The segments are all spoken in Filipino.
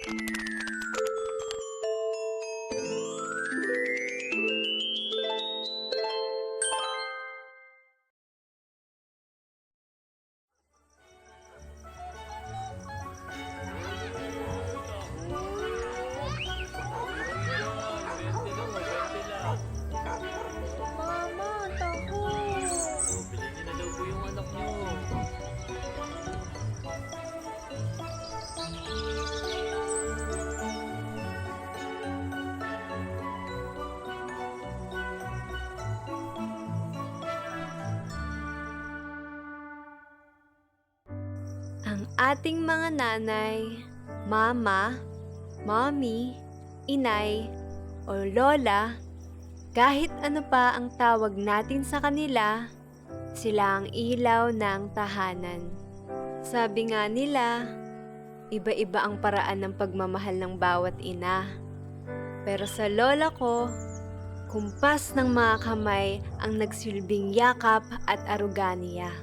Mama, taho. Bilhin niyo na daw po yung anak niyo. Ang ating mga nanay, mama, mommy, inay, o lola, kahit ano pa ang tawag natin sa kanila, sila ang ilaw ng tahanan. Sabi nga nila, iba-iba ang paraan ng pagmamahal ng bawat ina. Pero sa lola ko, kumpas ng mga kamay ang nagsilbing yakap at aruganiya.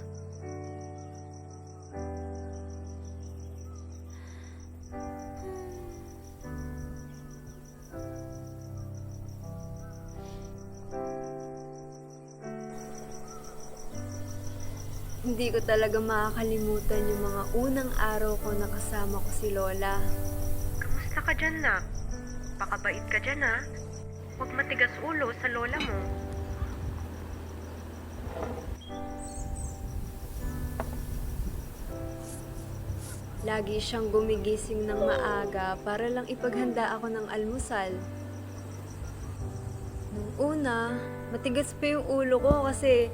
Hindi ko talaga makakalimutan yung mga unang araw ko na kasama ko si Lola. Kamusta ka dyan, nak? Pakabait ka dyan, ha? Huwag matigas ulo sa lola mo. Lagi siyang gumigising ng maaga para lang ipaghanda ako ng almusal. Nung una, matigas pa yung ulo ko kasi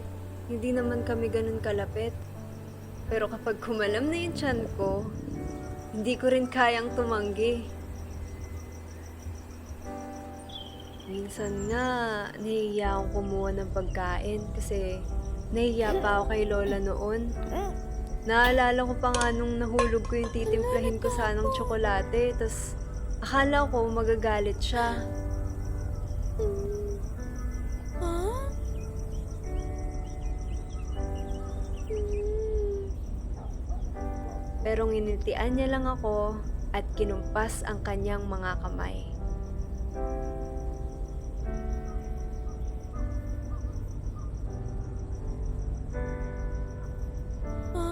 hindi naman kami ganun kalapit. Pero kapag kumalam na yung tiyan ko, hindi ko rin kayang tumanggi. Minsan nga, nahihiya akong kumuha ng pagkain kasi nahihiya pa ako kay Lola noon. Naalala ko pa nga nung nahulog ko yung titimplahin ko sanang tsokolate, tas akala ko magagalit siya. Pero nginitian niya lang ako at kinumpas ang kanyang mga kamay.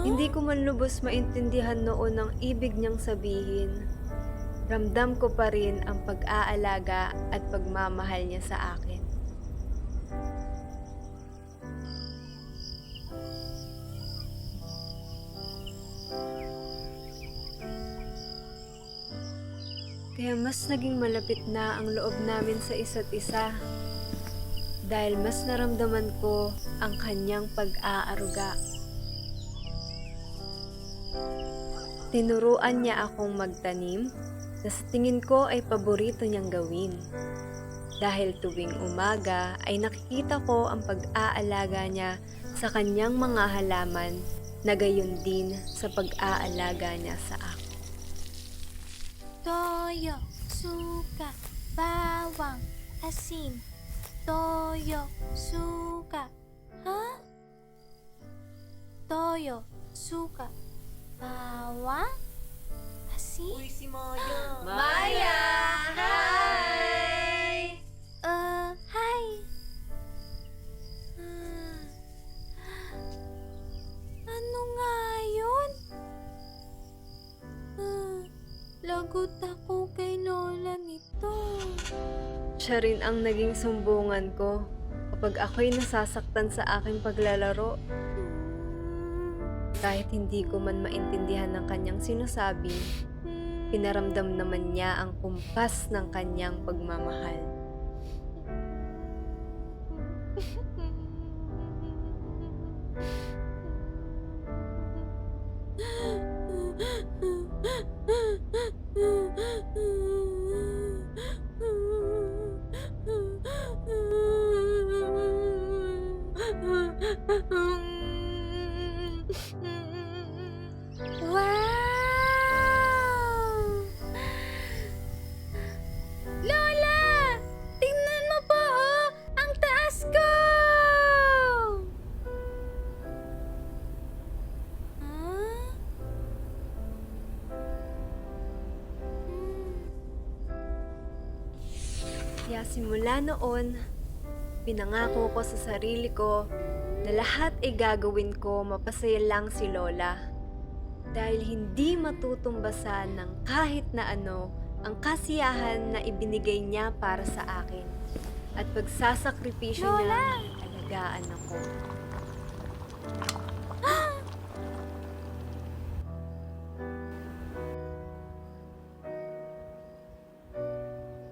Hindi ko man lubos maintindihan noon ang ibig niyang sabihin. Ramdam ko pa rin ang pag-aalaga at pagmamahal niya sa akin. Kaya mas naging malapit na ang loob namin sa isa't isa. Dahil mas naramdaman ko ang kanyang pag-aaruga. Tinuruan niya akong magtanim na sa tingin ko ay paborito niyang gawin. Dahil tuwing umaga ay nakikita ko ang pag-aalaga niya sa kanyang mga halaman na gayon din sa pag-aalaga niya sa akin. Toyo, suka, bawang, asin. Toyo, suka. Ha? Toyo, suka, bawang, asin. Uy, si Maya. Maya! Hi! Hi. Ano nga yun? Lagot ako kay lola nito. Siya rin ang naging sumbungan ko kapag ako'y nasasaktan sa aking paglalaro. Kahit hindi ko man maintindihan ng kanyang sinasabi, pinaramdam naman niya ang kumpas ng kanyang pagmamahal. Wow! Lola! Tingnan mo po, oh! Ang taas ko! Kaya simula noon, pinangako ko sa sarili ko na lahat ay gagawin ko mapasaya lang si Lola. Dahil hindi matutumbasan ng kahit na ano ang kasiyahan na ibinigay niya para sa akin. At pagsasakripisyo niya, Lola! alagaan ako.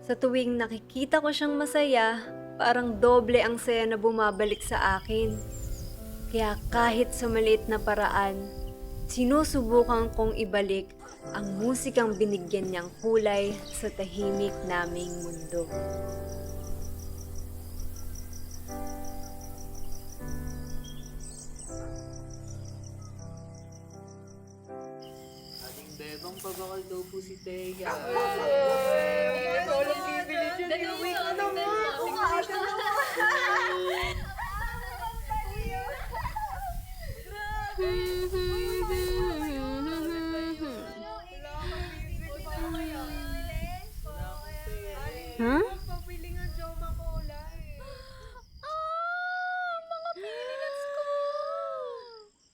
Sa tuwing nakikita ko siyang masaya, parang doble ang saya na bumabalik sa akin. Kaya kahit sa maliit na paraan, sinusubukan kong ibalik ang musikang binigyan niyang kulay sa tahimik naming mundo. Ating bebang pabakal daw po si Teya. Huh?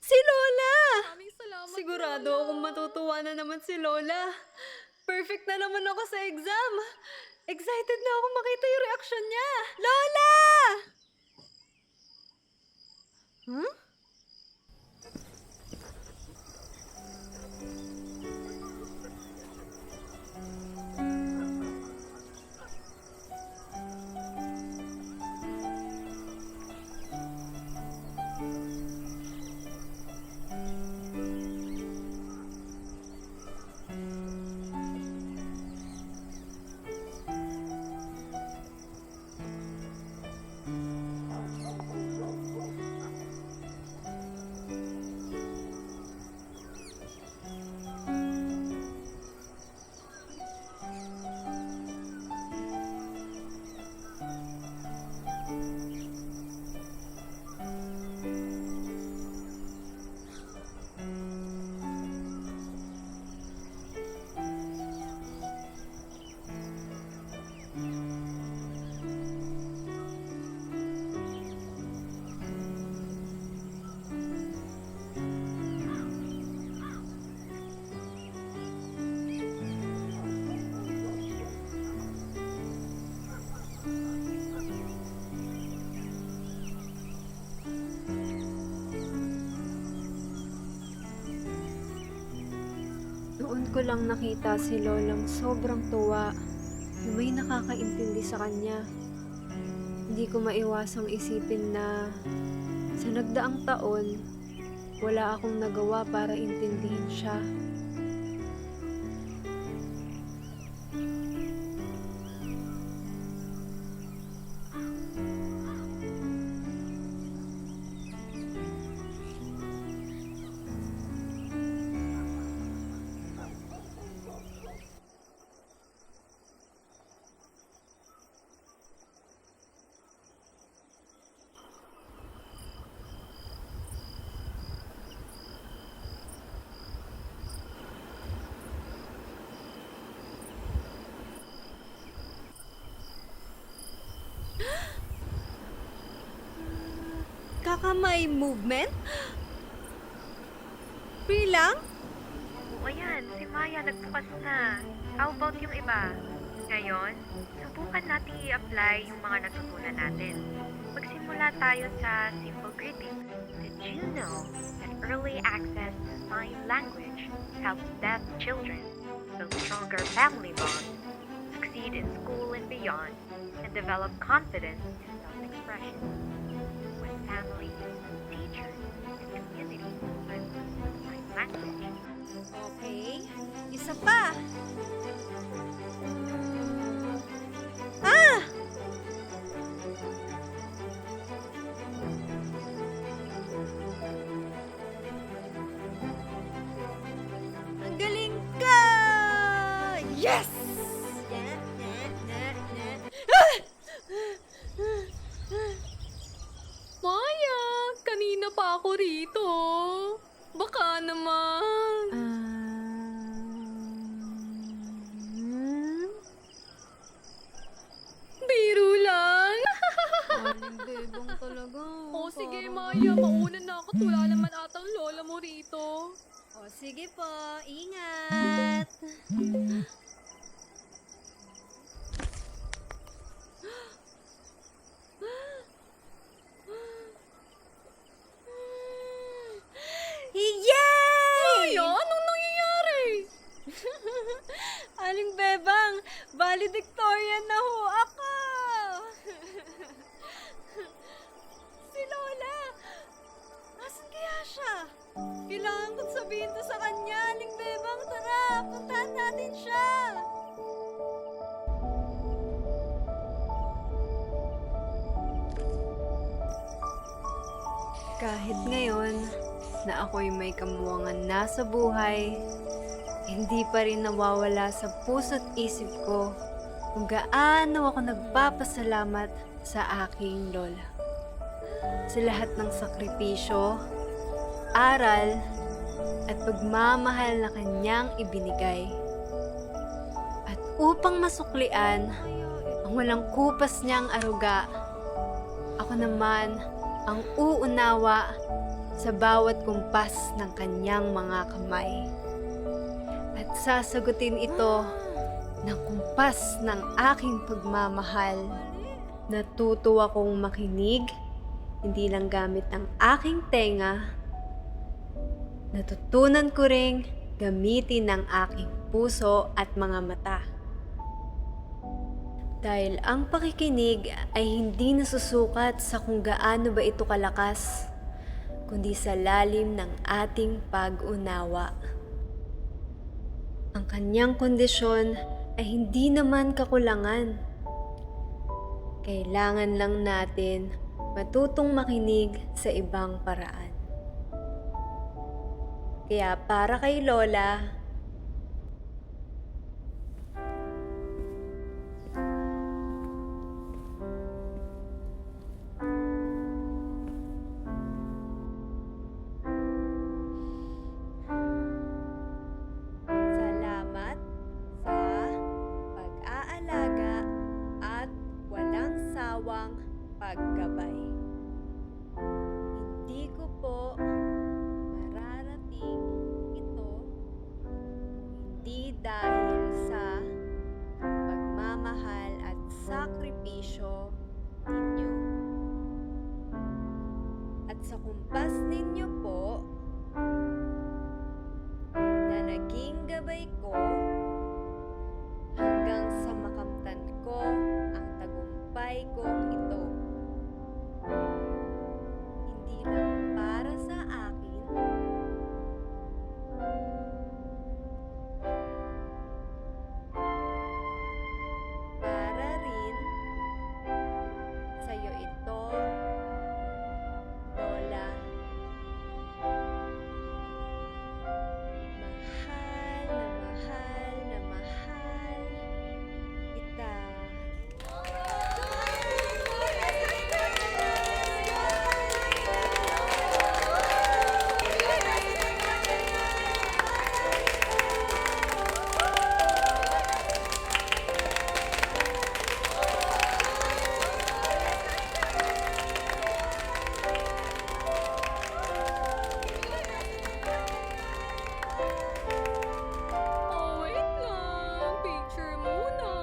Si Lola! Sigurado akong matutuwa na naman si Lola. Perfect na naman ako sa exam. Excited na ako makita yung reaksyon niya. Lola! Huh? Noon ko lang nakita si Lolang sobrang tuwa na may nakakaintindi sa kanya. Hindi ko maiwasang isipin na sa nagdaang taon, wala akong nagawa para intindihin siya. Kakamay movement? Free lang? O ayan, si Maya nagbukas na. How about yung iba? Ngayon, subukan nating i-apply yung mga natutunan natin. Magsimula tayo sa simple greetings. Did you know that early access to sign language helps deaf children build stronger family bonds, succeed in school and beyond, and develop confidence in self-expression? When families, teachers, and communities learn to sign language, Okay. Isa pa. Ah! Ang galing ka! Yes! Maya, kanina pa ako rito. Baka naman. At wala naman atang lola mo rito. O sige po, ingat! Yay! Maya, anong nangyayari? Aling Bebang, valedictorian na ho ako! Si Lola! Nasaan kaya siya? Kailangan kong sabihin to sa kanya, Aling Bebang. Tara, puntahan natin siya! Kahit ngayon na ako'y may kamuwangan na sa buhay, hindi pa rin nawawala sa puso't isip ko kung gaano ako nagpapasalamat sa aking lola. Sa lahat ng sakripisyo, aral, at pagmamahal na kanyang ibinigay. At upang masuklian ang walang kupas niyang aruga, ako naman ang uunawa sa bawat kumpas ng kanyang mga kamay. At sasagutin ito ng kumpas ng aking pagmamahal. Natuto akong makinig, hindi lang gamit ang aking tenga. Natutunan ko ring gamitin ang aking puso at mga mata. Dahil ang pakikinig ay hindi nasusukat sa kung gaano ba ito kalakas, kundi sa lalim ng ating pag-unawa. Ang kanyang kondisyon ay hindi naman kakulangan. Kailangan lang natin matutong makinig sa ibang paraan. Kaya para kay Lola, salamat sa pag-aalaga at walang sawang paggabay. Hindi ko po mararating ito hindi dahil sa pagmamahal at sakripisyo ninyo. At sa kumpas ninyo po na naging gabay ko hanggang sa makamtan ko ang tagumpay kong ito. Hindi lang para sa akin, para rin sa'yo ito, Lola. Mahal na mahal kita. Oh, wait lang. Picture muna.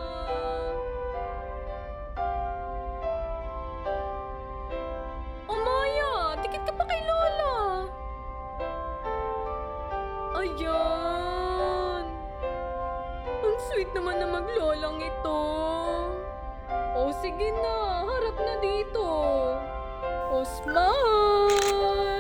Oh, Maya, dikit ka pa kay Lola. Ayan. Ang sweet naman na maglolang ito. Oh, sige na. Harap na dito. Oh, smile.